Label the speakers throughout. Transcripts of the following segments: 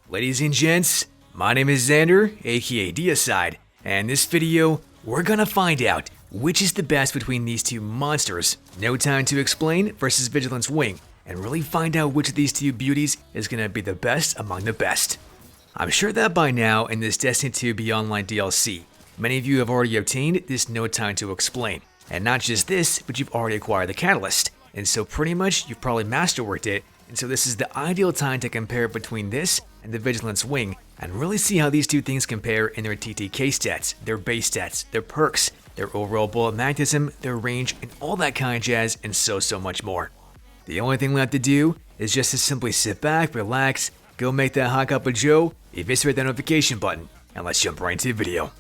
Speaker 1: Ladies and gents, my name is Xander, aka Diaside, and in this video, we're gonna find out which is the best between these two monsters, No Time to Explain versus Vigilance Wing, and really find out which of these two beauties is gonna be the best among the best. I'm sure that by now in this Destiny 2 Beyond Light DLC, many of you have already obtained this No Time to Explain, and not just this, but you've already acquired the Catalyst, and so pretty much you've probably masterworked it, and so this is the ideal time to compare between this and the Vigilance Wing, and really see how these two things compare in their TTK stats, their base stats, their perks, their overall bullet magnetism, their range, and all that kind of jazz, and so much more. The only thing left to do is just to simply sit back, relax, go make that hot cup of joe, eviscerate that notification button, and let's jump right into the video.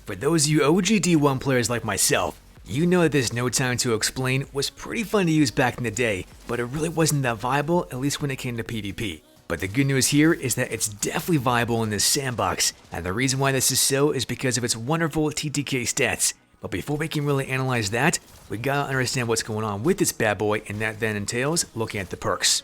Speaker 1: For those of you OG D1 players like myself, you know that this No Time to Explain was pretty fun to use back in the day, but it really wasn't that viable, at least when it came to PvP. But the good news here is that it's definitely viable in this sandbox, and the reason why this is so is because of its wonderful TTK stats. But before we can really analyze that, we gotta understand what's going on with this bad boy, and that then entails looking at the perks.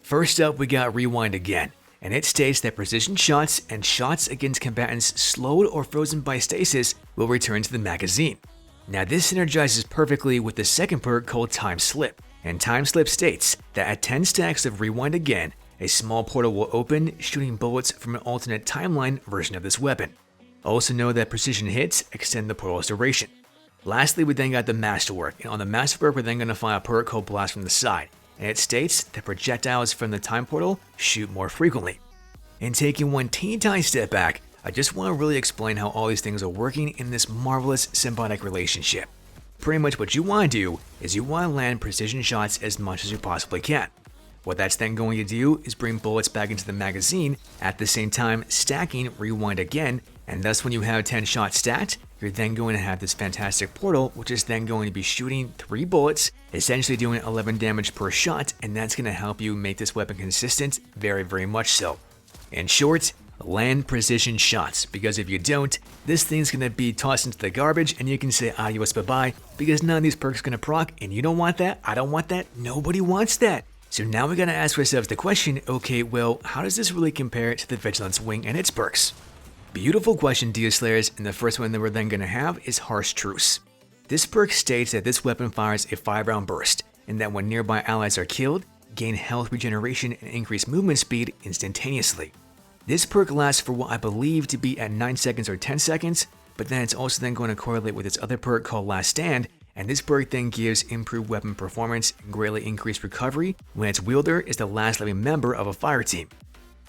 Speaker 1: First up, we got Rewind Again, and it states that precision shots and shots against combatants slowed or frozen by stasis will return to the magazine. Now this synergizes perfectly with the second perk called Time Slip, and Time Slip states that at 10 stacks of Rewind Again, a small portal will open, shooting bullets from an alternate timeline version of this weapon. Also know that precision hits extend the portal's duration. Lastly, we then got the Masterwork, and on the Masterwork we're then going to find a perk called Blast from the Side, and it states that projectiles from the time portal shoot more frequently. And taking one teeny tiny step back, I just want to really explain how all these things are working in this marvelous symbiotic relationship. Pretty much what you want to do is you want to land precision shots as much as you possibly can. What that's then going to do is bring bullets back into the magazine, at the same time stacking Rewind Again, and thus when you have 10 shots stacked, you're then going to have this fantastic portal, which is then going to be shooting 3 bullets, essentially doing 11 damage per shot, and that's going to help you make this weapon consistent, very much so. In short, land precision shots, because if you don't, this thing's gonna be tossed into the garbage and you can say adios bye-bye, because none of these perks gonna proc, and you don't want that, I don't want that, nobody wants that. So now we gotta ask ourselves the question, okay, well, how does this really compare to the Vigilance Wing and its perks? Beautiful question, Deoslayers, and the first one that we're then gonna have is Harsh Truce. This perk states that this weapon fires a 5-round burst, and that when nearby allies are killed, gain health regeneration and increase movement speed instantaneously. This perk lasts for what I believe to be at 9 seconds or 10 seconds, but then it's also then going to correlate with its other perk called Last Stand, and this perk then gives improved weapon performance and greatly increased recovery when its wielder is the last living member of a fire team.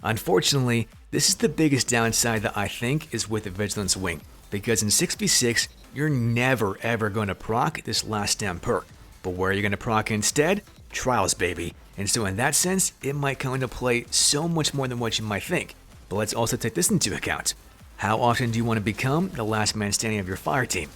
Speaker 1: Unfortunately, this is the biggest downside that I think is with the Vigilance Wing, because in 6v6, you're never ever going to proc this Last Stand perk, but where are you going to proc instead? Trials, baby. And so in that sense, it might come into play so much more than what you might think. But let's also take this into account. How often do you want to become the last man standing of your fire team?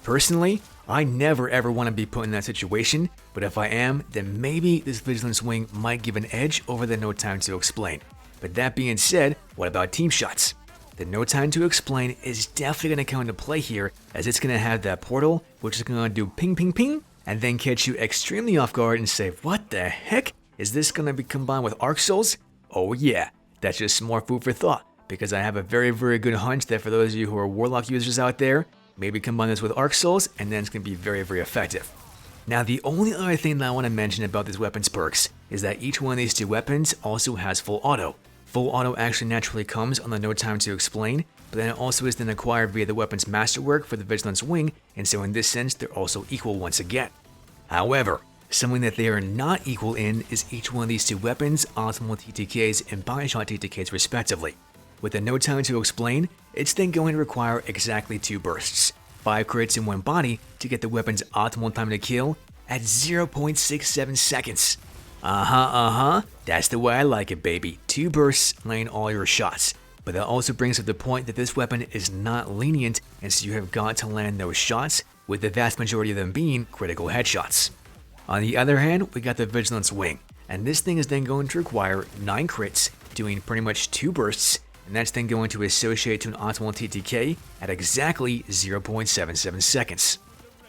Speaker 1: Personally, I never ever want to be put in that situation, but if I am, then maybe this Vigilance Wing might give an edge over the No Time to Explain. But that being said, what about team shots? The No Time to Explain is definitely going to come into play here, as it's going to have that portal, which is going to do ping ping ping, and then catch you extremely off guard and say, what the heck? Is this going to be combined with Arc Souls? Oh yeah. That's just some more food for thought, because I have a very good hunch that for those of you who are Warlock users out there, maybe combine this with Arc Souls, and then it's going to be very effective. Now the only other thing that I want to mention about these weapons perks is that each one of these two weapons also has full auto. Full auto actually naturally comes on the No Time to Explain, but then it also is then acquired via the weapon's masterwork for the Vigilance Wing, and so in this sense they're also equal once again. However, something that they are not equal in is each one of these two weapons' optimal TTKs and body shot TTKs respectively. With the No Time to Explain, it's then going to require exactly 2 bursts, 5 crits in one body to get the weapon's optimal time to kill at 0.67 seconds. That's the way I like it, baby. 2 bursts laying all your shots. But that also brings up the point that this weapon is not lenient, and so you have got to land those shots, with the vast majority of them being critical headshots. On the other hand, we got the Vigilance Wing, and this thing is then going to require 9 crits, doing pretty much 2 bursts, and that's then going to associate to an optimal TTK at exactly 0.77 seconds.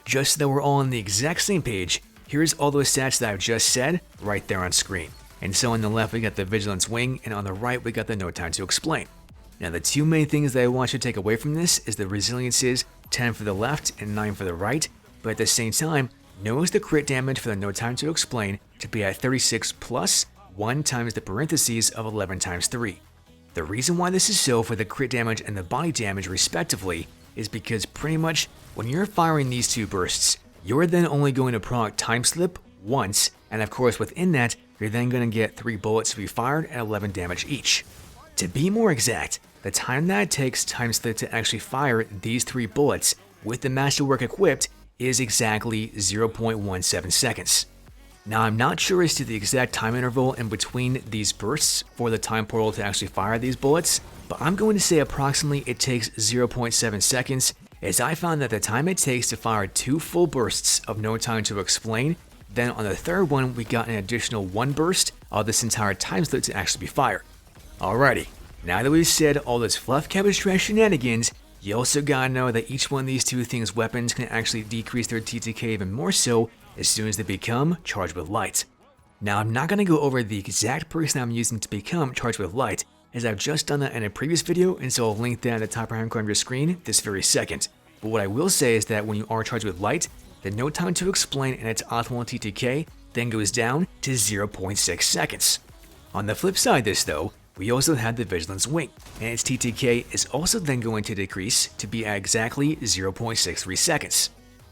Speaker 1: Just so that we're all on the exact same page, here's all those stats that I've just said right there on screen. And so on the left we got the Vigilance Wing, and on the right we got the No Time to Explain. Now the two main things that I want you to take away from this is the resilience is 10 for the left and 9 for the right, but at the same time, notice the crit damage for the No Time to Explain to be at 36 plus 1 times the parentheses of 11 times 3. The reason why this is so for the crit damage and the body damage respectively is because pretty much when you're firing these two bursts, you're then only going to proc time slip once, and of course within that, you're then going to get 3 bullets to be fired at 11 damage each. To be more exact, the time that it takes time slip to actually fire these 3 bullets with the Masterwork equipped is exactly 0.17 seconds. Now I'm not sure as to the exact time interval in between these bursts for the time portal to actually fire these bullets, but I'm going to say approximately it takes 0.7 seconds, as I found that the time it takes to fire 2 full bursts of No Time to Explain, then on the third one we got an additional 1 burst of this entire time slip to actually be fired. Alrighty, now that we've said all this fluff cabbage trash shenanigans, you also gotta know that each one of these two things weapons can actually decrease their TTK even more so as soon as they become charged with light. Now I'm not gonna go over the exact person I'm using to become charged with light, as I've just done that in a previous video, and so I'll link that at the top right hand corner of your screen this very second. But what I will say is that when you are charged with light, the No Time to Explain and its optimal TTK then goes down to 0.6 seconds. On the flip side of this though, we also have the Vigilance Wing, and its TTK is also then going to decrease to be at exactly 0.63 seconds.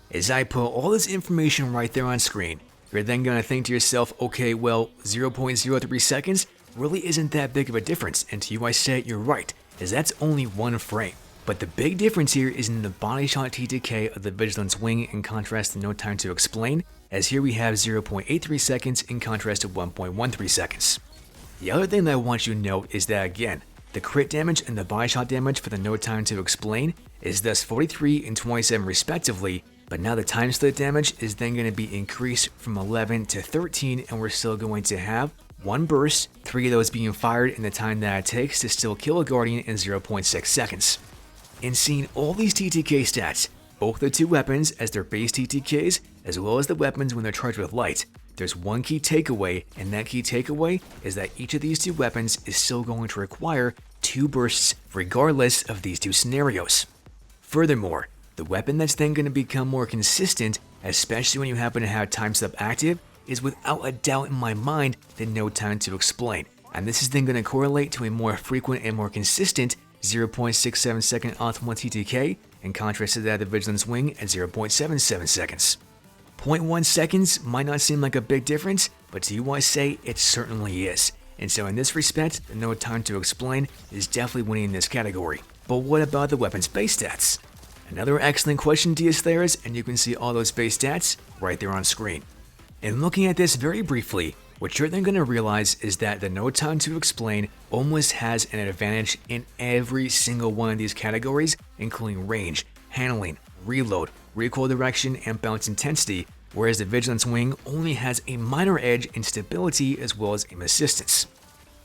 Speaker 1: As I put all this information right there on screen, you're then going to think to yourself, okay, well, 0.03 seconds really isn't that big of a difference, and to you I say you're right, as that's only 1 frame. But the big difference here is in the body shot TTK of the Vigilance Wing in contrast to No Time to Explain, as here we have 0.83 seconds in contrast to 1.13 seconds. The other thing that I want you to note is that again, the crit damage and the body shot damage for the No Time to Explain is thus 43 and 27 respectively, but now the time slip damage is then going to be increased from 11 to 13, and we're still going to have 1 burst, 3 of those being fired in the time that it takes to still kill a Guardian in 0.6 seconds. In seeing all these TTK stats, both the two weapons as their base TTKs, as well as the weapons when they're charged with light, there's one key takeaway, and that key takeaway is that each of these two weapons is still going to require 2 bursts regardless of these two scenarios. Furthermore, the weapon that's then going to become more consistent, especially when you happen to have time slip active, is without a doubt in my mind the No Time to Explain, and this is then going to correlate to a more frequent and more consistent 0.67 second optimal TTK, in contrast to that of the Vigilance Wing at 0.77 seconds. 0.1 seconds might not seem like a big difference, but to you I say it certainly is. And so in this respect, the No Time to Explain is definitely winning in this category. But what about the weapon's base stats? Another excellent question, Diaslayers, and you can see all those base stats right there on screen. In looking at this very briefly, what you're then going to realize is that the No Time to Explain almost has an advantage in every single one of these categories, including range, handling, reload, recoil direction, and bounce intensity, whereas the Vigilance Wing only has a minor edge in stability as well as aim assistance.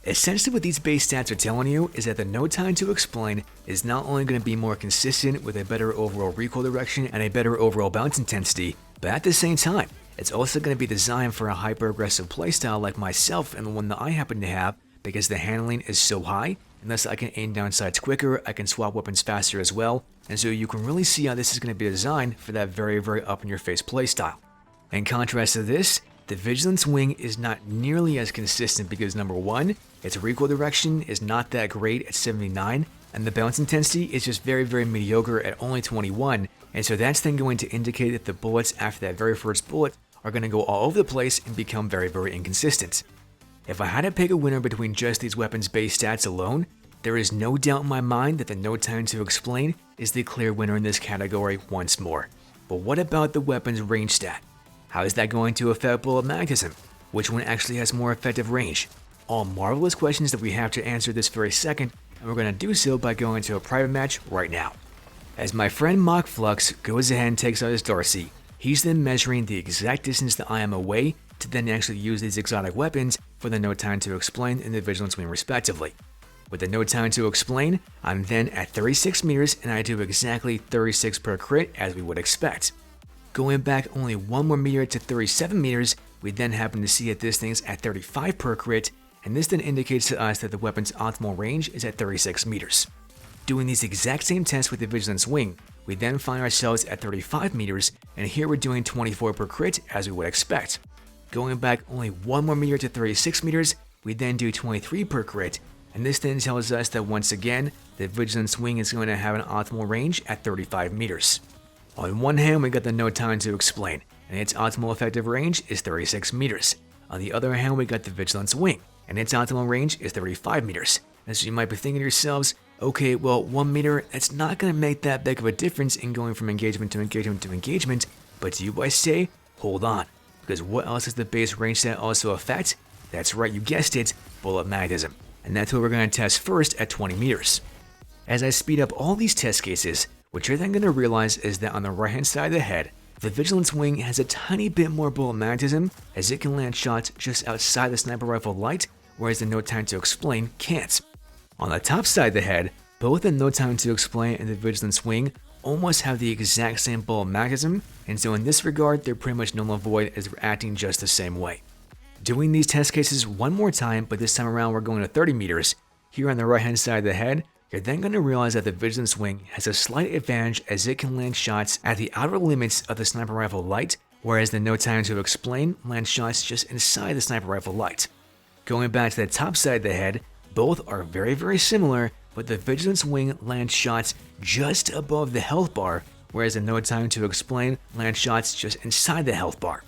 Speaker 1: Essentially what these base stats are telling you is that the No Time to Explain is not only going to be more consistent with a better overall recoil direction and a better overall bounce intensity, but at the same time, it's also going to be designed for a hyper-aggressive playstyle like myself and the one that I happen to have, because the handling is so high, and thus I can aim down sights quicker, I can swap weapons faster as well, and so you can really see how this is going to be designed for that very up-in-your-face playstyle. In contrast to this, the Vigilance Wing is not nearly as consistent because number 1, its recoil direction is not that great at 79, and the bounce intensity is just very mediocre at only 21, and so that's then going to indicate that the bullets after that very first bullet are going to go all over the place and become very inconsistent. If I had to pick a winner between just these weapons base stats alone, there is no doubt in my mind that the No Time to Explain is the clear winner in this category once more. But what about the weapon's range stat? How is that going to affect bullet magnetism? Which one actually has more effective range? All marvelous questions that we have to answer this very second, and we're going to do so by going to a private match right now. As my friend Mock Flux goes ahead and takes out his Darcy, he's then measuring the exact distance that I am away to then actually use these exotic weapons for the No Time to Explain and the Vigilance Wing respectively. With the No Time to Explain, I'm then at 36 meters and I do exactly 36 per crit as we would expect. Going back only 1 more meter to 37 meters, we then happen to see that this thing's at 35 per crit, and this then indicates to us that the weapon's optimal range is at 36 meters. Doing these exact same tests with the Vigilance Wing, we then find ourselves at 35 meters, and here we're doing 24 per crit as we would expect. Going back only 1 more meter to 36 meters, we then do 23 per crit, and this then tells us that once again, the Vigilance Wing is going to have an optimal range at 35 meters. On one hand, we got the No Time to Explain, and its optimal effective range is 36 meters. On the other hand, we got the Vigilance Wing, and its optimal range is 35 meters. And so you might be thinking to yourselves, okay, well, 1 meter, that's not going to make that big of a difference in going from engagement to engagement to engagement, but do you I say, hold on, because what else does the base range set also affect? That's right, you guessed it, bullet magnetism. And that's what we're going to test first at 20 meters. As I speed up all these test cases, what you're then going to realize is that on the right hand side of the head, the Vigilance Wing has a tiny bit more bullet magnetism, as it can land shots just outside the sniper rifle light, whereas the No Time to Explain can't. On the top side of the head, both the No Time to Explain and the Vigilance Wing almost have the exact same bullet magnetism, and so in this regard, they're pretty much null and void as they're acting just the same way. Doing these test cases one more time, but this time around we're going to 30 meters. Here on the right hand side of the head, you're then going to realize that the Vigilance Wing has a slight advantage as it can land shots at the outer limits of the sniper rifle light, whereas the No Time to Explain lands shots just inside the sniper rifle light. Going back to the top side of the head, both are very similar, but the Vigilance Wing lands shots just above the health bar, whereas the No Time to Explain lands shots just inside the health bar.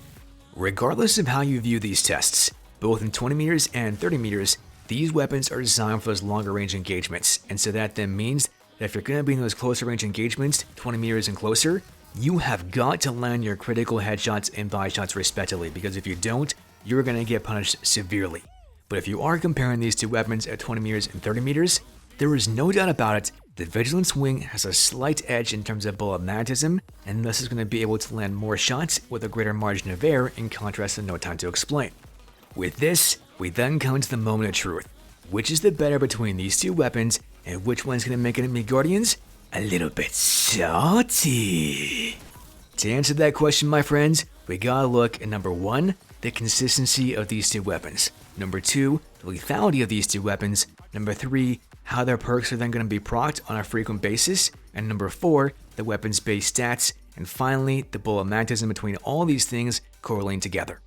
Speaker 1: Regardless of how you view these tests, both in 20 meters and 30 meters, these weapons are designed for those longer range engagements, and so that then means that if you're going to be in those closer range engagements, 20 meters and closer, you have got to land your critical headshots and body shots respectively, because if you don't, you're going to get punished severely. But if you are comparing these two weapons at 20 meters and 30 meters, there is no doubt about it, the Vigilance Wing has a slight edge in terms of bullet magnetism, and thus is going to be able to land more shots with a greater margin of error in contrast to No Time to Explain. With this, we then come to the moment of truth. Which is the better between these two weapons, and which one's going to make enemy guardians a little bit salty? To answer that question, my friends, we gotta look at number 1, the consistency of these two weapons. Number 2, the lethality of these two weapons. Number 3, how their perks are then going to be procced on a frequent basis. And number 4, the weapon's base stats. And finally, the bullet magnetism between all these things correlating together.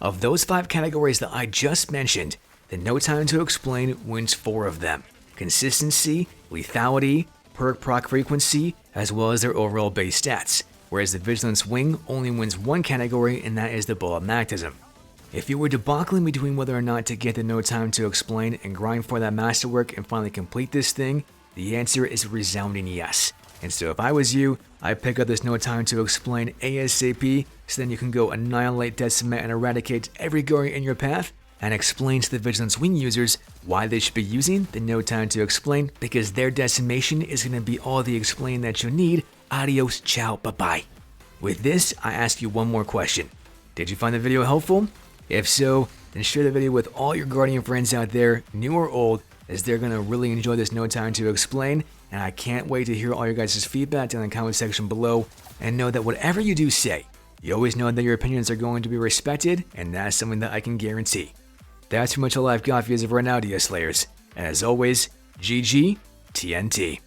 Speaker 1: Of those 5 categories that I just mentioned, the No Time to Explain wins 4 of them: consistency, lethality, perk proc frequency, as well as their overall base stats, whereas the Vigilance Wing only wins 1 category, and that is the bullet magnetism. If you were debacling between whether or not to get the No Time to Explain and grind for that masterwork and finally complete this thing, the answer is a resounding yes. And so if I was you, I'd pick up this No Time to Explain ASAP, so then you can go annihilate, decimate, and eradicate every guardian in your path, and explain to the Vigilance Wing users why they should be using the No Time to Explain, because their decimation is going to be all the explain that you need. Adios, ciao, bye-bye. With this, I ask you one more question. Did you find the video helpful? If so, then share the video with all your guardian friends out there, new or old, as they're going to really enjoy this No Time to Explain, and I can't wait to hear all your guys' feedback down in the comment section below, and know that whatever you do say, you always know that your opinions are going to be respected, and that's something that I can guarantee. That's pretty much all I've got for you as of right now, Dia Slayers, and as always, GG TNT.